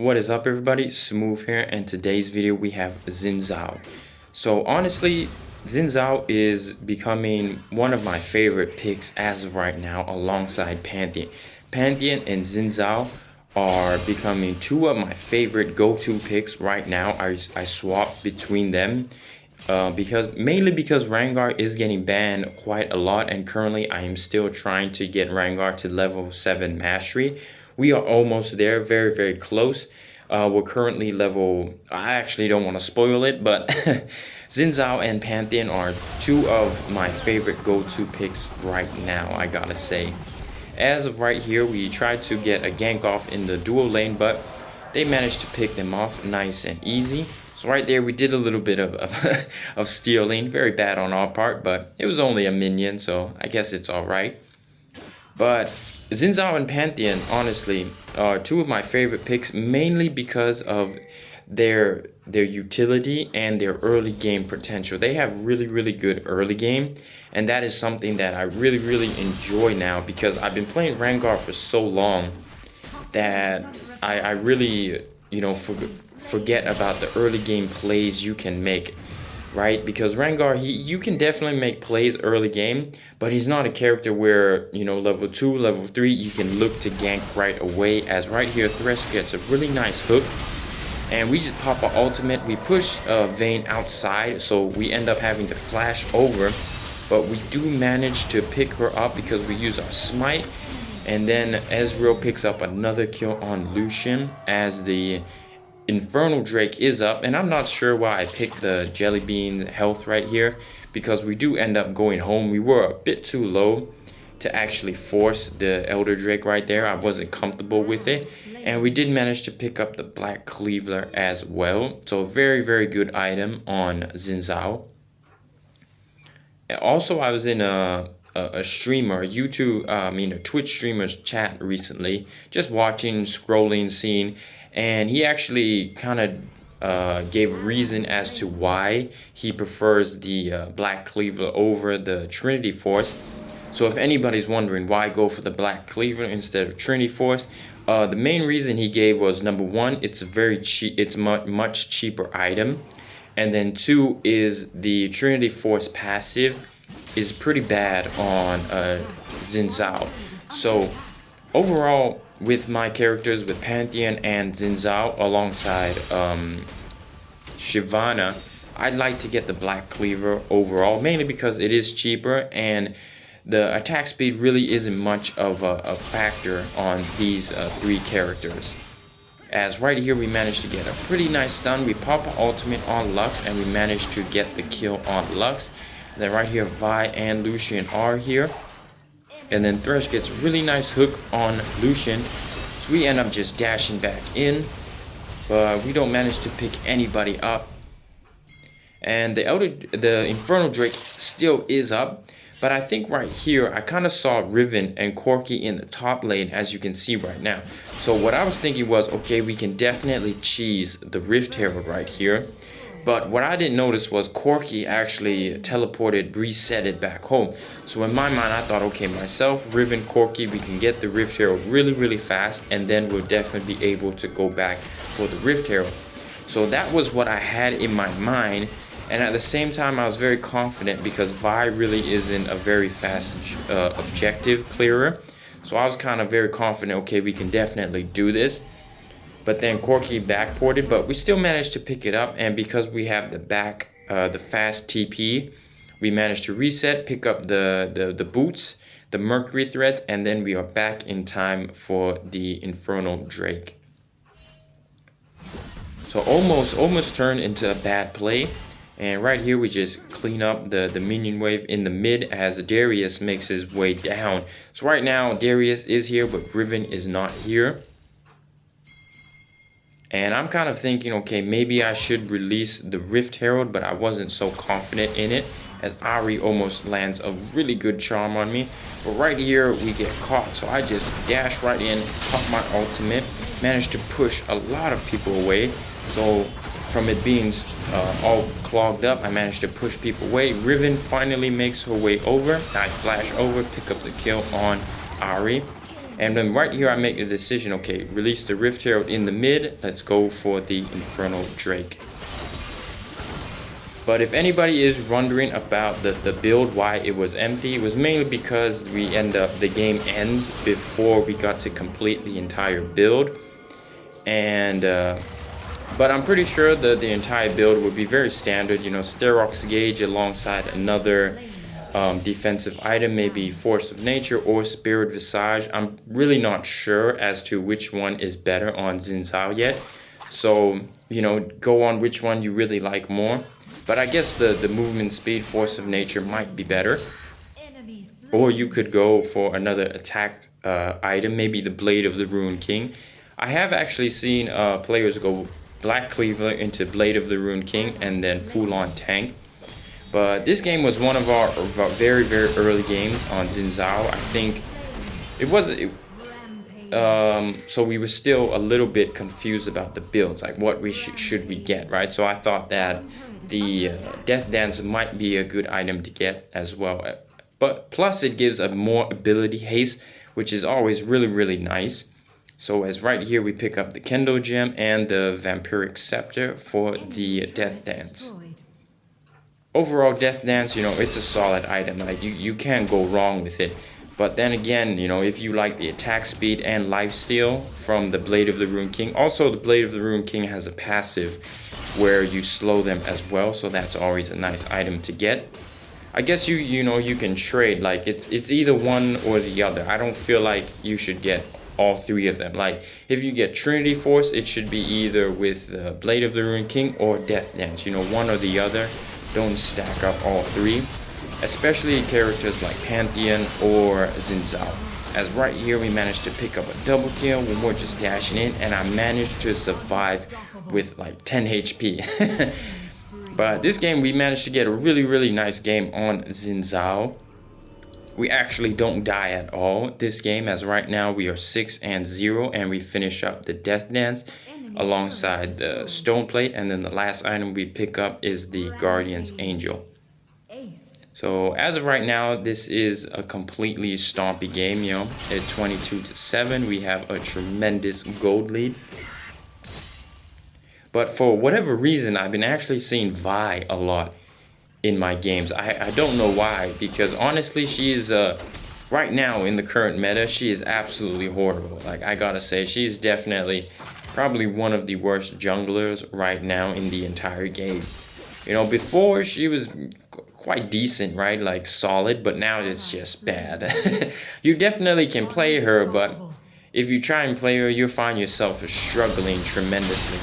What is up, everybody? Smooth here, and today's video we have Xin-Zhao. So honestly, Xin-Zhao is becoming one of my favorite picks as of right now, alongside Pantheon. Pantheon and Xin-Zhao are becoming two of my favorite go-to picks right now. I swap between them mainly because Rengar is getting banned quite a lot, and currently I am still trying to get Rengar to level 7 mastery. We are almost there, very close. We're currently level, I actually don't want to spoil it, but Xin-Zhao and Pantheon are two of my favorite go-to picks right now, I gotta say. As of right here, we tried to get a gank off in the dual lane, but they managed to pick them off nice and easy. So right there, we did a little bit of stealing, very bad on our part, but it was only a minion, so I guess it's alright. But Xin-Zhao and Pantheon, honestly, are two of my favorite picks, mainly because of their utility and their early game potential. They have really good early game, and that is something that I really enjoy now, because I've been playing Rengar for so long that I really, forget about the early game plays you can make. Right, because Rengar, you can definitely make plays early game, but he's not a character where, level 2, level 3, you can look to gank right away. As right here, Thresh gets a really nice hook, and we just pop our ultimate. We push Vayne outside, so we end up having to flash over, but we do manage to pick her up because we use our smite, and then Ezreal picks up another kill on Lucian as the Infernal Drake is up, and I'm not sure why I picked the Jelly Bean health right here, because we do end up going home. We were a bit too low to actually force the Elder Drake right there. I wasn't comfortable with it, and we did manage to pick up the Black Cleaver as well. So very good item on Xin-Zhao. And also, I was in a streamer, a Twitch streamer's chat recently, just watching, scrolling, seeing, and he actually kind of gave reason as to why he prefers the Black Cleaver over the Trinity Force. So if anybody's wondering why go for the Black Cleaver instead of Trinity Force, the main reason he gave was, number one, it's a very cheap, it's much cheaper item, and then two is the Trinity Force passive is pretty bad on Xin-Zhao. So overall, with my characters, with Pantheon and Xin-Zhao alongside Shyvana, I'd like to get the Black Cleaver overall, mainly because it is cheaper and the attack speed really isn't much of a factor on these three characters. As right here, we managed to get a pretty nice stun. We pop our ultimate on Lux, and we managed to get the kill on Lux. Then right here, Vi and Lucian are here. And then Thresh gets a really nice hook on Lucian. So we end up just dashing back in, but we don't manage to pick anybody up. And the Infernal Drake still is up. But I think right here, I kind of saw Riven and Corki in the top lane, as you can see right now. So what I was thinking was, okay, we can definitely cheese the Rift Herald right here. But what I didn't notice was Corki actually teleported, resetted back home. So in my mind, I thought, okay, myself, Riven, Corki, we can get the Rift Herald really fast, and then we'll definitely be able to go back for the Rift Herald. So that was what I had in my mind. And at the same time, I was very confident because Vi really isn't a very fast objective clearer. So I was kind of very confident, okay, we can definitely do this. But then Corki backported, but we still managed to pick it up. And because we have the fast TP, we managed to reset, pick up the boots, the Mercury threads, and then we are back in time for the Infernal Drake. So almost turned into a bad play. And right here, we just clean up the minion wave in the mid as Darius makes his way down. So right now, Darius is here, but Riven is not here. And I'm kind of thinking, okay, maybe I should release the Rift Herald, but I wasn't so confident in it, as Ahri almost lands a really good charm on me. But right here, we get caught, so I just dash right in, pop my ultimate, managed to push a lot of people away. So from it being all clogged up, I managed to push people away. Riven finally makes her way over. I flash over, pick up the kill on Ahri. And then right here I make the decision, okay, release the Rift Herald in the mid, let's go for the Infernal Drake. But if anybody is wondering about the build, why it was empty, it was mainly because the game ends before we got to complete the entire build. And but I'm pretty sure that the entire build would be very standard, you know, Sterox Gauge alongside another defensive item, maybe Force of Nature or Spirit Visage. I'm really not sure as to which one is better on Xin-Zhao yet. So, you know, go on which one you really like more. But I guess the movement speed, Force of Nature might be better. Or you could go for another attack item, maybe the Blade of the Ruined King. I have actually seen players go Black Cleaver into Blade of the Ruined King and then full-on tank. But this game was one of our very, very early games on Xin-Zhao. I think it wasn't... so we were still a little bit confused about the builds, like what we should we get, right? So I thought that the Death Dance might be a good item to get as well. But plus it gives a more ability haste, which is always really, really nice. So as right here we pick up the Kendo Gem and the Vampiric Scepter for the Death Dance. Overall, Death Dance, you know, it's a solid item. Like you can't go wrong with it. But then again, you know, if you like the attack speed and lifesteal from the Blade of the Ruined King, also the Blade of the Ruined King has a passive where you slow them as well, so that's always a nice item to get. I guess you know, you can trade, like it's either one or the other. I don't feel like you should get all three of them. Like if you get Trinity Force, it should be either with the Blade of the Ruined King or Death Dance, you know, one or the other. Don't stack up all three, especially characters like Pantheon or Xin-Zhao. As right here we managed to pick up a double kill when we're just dashing in, and I managed to survive with like 10 HP. But this game we managed to get a really, really nice game on Xin-Zhao. We actually don't die at all this game, as right now we are 6-0 and we finish up the Death Dance alongside the Stone Plate, and then the last item we pick up is the Guardian's Angel. So as of right now, this is a completely stompy game, you know. At 22-7, we have a tremendous gold lead. But for whatever reason, I've been actually seeing Vi a lot in my games. I don't know why, because honestly, she is right now in the current meta, she is absolutely horrible. Like, I gotta say, she's definitely probably one of the worst junglers right now in the entire game. You know, before she was quite decent, right? Like solid, but now it's just bad. You definitely can play her, but if you try and play her, you'll find yourself struggling tremendously.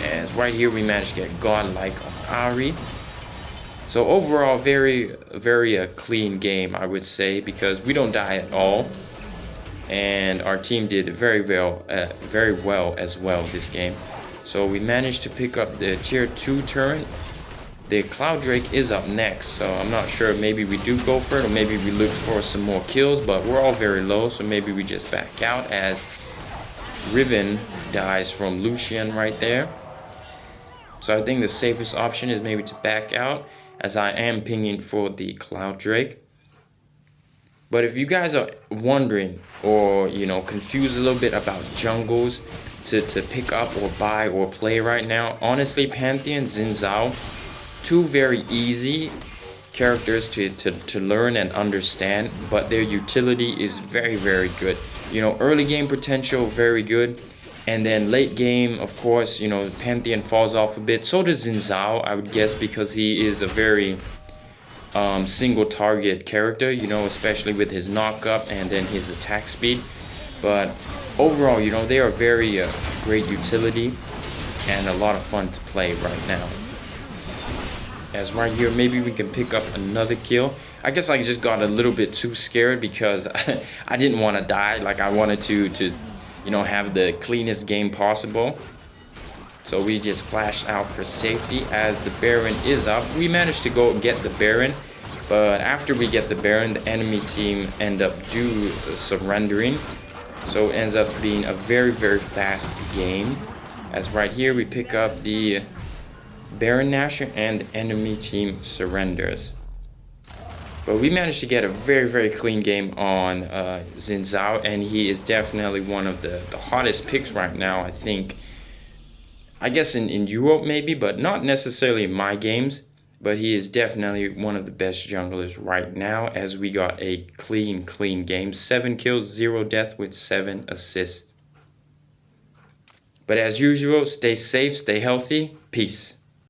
As right here we managed to get godlike on Ari. So overall, very clean game, I would say, because we don't die at all, and our team did very well as well this game. So we managed to pick up the tier 2 turret. The Cloud Drake is up next, so I'm not sure. Maybe we do go for it, or maybe we look for some more kills, but we're all very low, so maybe we just back out as Riven dies from Lucian right there. So I think the safest option is maybe to back out, as I am pinging for the Cloud Drake. But if you guys are wondering, or you know, confused a little bit about jungles to pick up or buy or play right now, honestly, Pantheon, Xin-Zhao, two very easy characters to learn and understand, but their utility is very good. You know, early game potential very good, and then late game, of course, you know, Pantheon falls off a bit. So does Xin-Zhao, I would guess, because he is a very single target character, you know, especially with his knock-up and then his attack speed. But overall, you know, they are very great utility and a lot of fun to play right now. As right here, maybe we can pick up another kill. I guess I just got a little bit too scared because I didn't want to die. Like, I wanted to you know, have the cleanest game possible. So we just flashed out for safety as the Baron is up. We managed to go get the Baron, but after we get the Baron, the enemy team end up surrendering. So it ends up being a very fast game. As right here, we pick up the Baron Nashor and the enemy team surrenders. But we managed to get a very, very clean game on Xin-Zhao, and he is definitely one of the hottest picks right now, I think. I guess in Europe maybe, but not necessarily in my games. But he is definitely one of the best junglers right now, as we got a clean game. 7 kills, 0 death with 7 assists. But as usual, stay safe, stay healthy. Peace.